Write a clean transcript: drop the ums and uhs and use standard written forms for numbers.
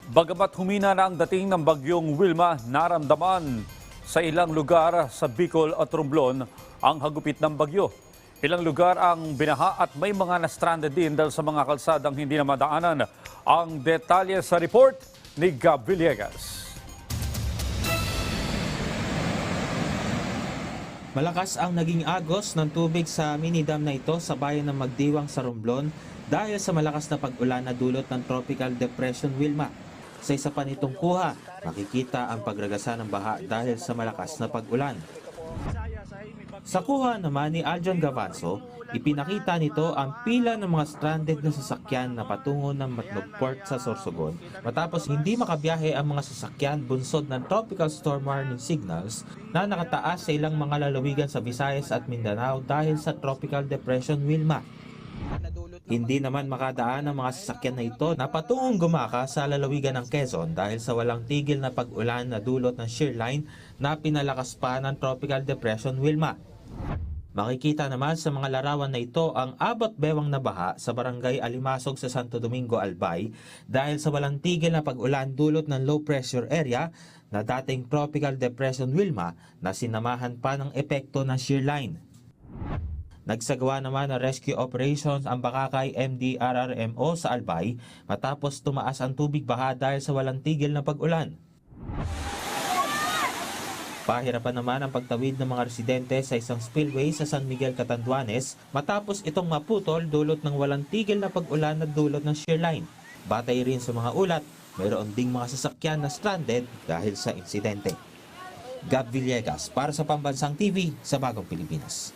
Bagamat humina na ang dating ng bagyong Wilma, naramdaman sa ilang lugar sa Bicol at Romblon ang hagupit ng bagyo. Ilang lugar ang binaha at may mga na-stranded din dahil sa mga kalsadang hindi na madaanan. Ang detalye sa report ni Gab Villegas. Malakas ang naging agos ng tubig sa mini dam na ito sa bayan ng Magdiwang sa Romblon dahil sa malakas na pag-ulan na dulot ng Tropical Depression Wilma. Sa isa pa nitong kuha, makikita ang pagragasa ng baha dahil sa malakas na pag-ulan. Sa kuha naman ni Aljon Gavanzo, ipinakita nito ang pila ng mga stranded na sasakyan na patungo ng Matnog Port sa Sorsogon matapos hindi makabiyahe ang mga sasakyan bunsod ng Tropical Storm Warning Signals na nakataas sa ilang mga lalawigan sa Visayas at Mindanao dahil sa Tropical Depression Wilma. Hindi naman makadaan ang mga sasakyan na ito na patungong Gumaka sa lalawigan ng Quezon dahil sa walang tigil na pag-ulan na dulot ng shear line na pinalakas pa ng Tropical Depression Wilma. Makikita naman sa mga larawan na ito ang abot bewang na baha sa barangay Alimasog sa Santo Domingo, Albay dahil sa walang tigil na pag-ulan dulot ng low pressure area na dating Tropical Depression Wilma na sinamahan pa ng epekto ng shear line. Nagsagawa naman ng rescue operations ang Bakakay MDRRMO sa Albay matapos tumaas ang tubig baha dahil sa walang tigil na pag-ulan. Pahirapan naman ang pagtawid ng mga residente sa isang spillway sa San Miguel, Catanduanes matapos itong maputol dulot ng walang tigil na pag-ulan na dulot ng shear line. Batay rin sa mga ulat, mayroon ding mga sasakyan na stranded dahil sa insidente. Gab Villegas para sa Pambansang TV sa Bagong Pilipinas.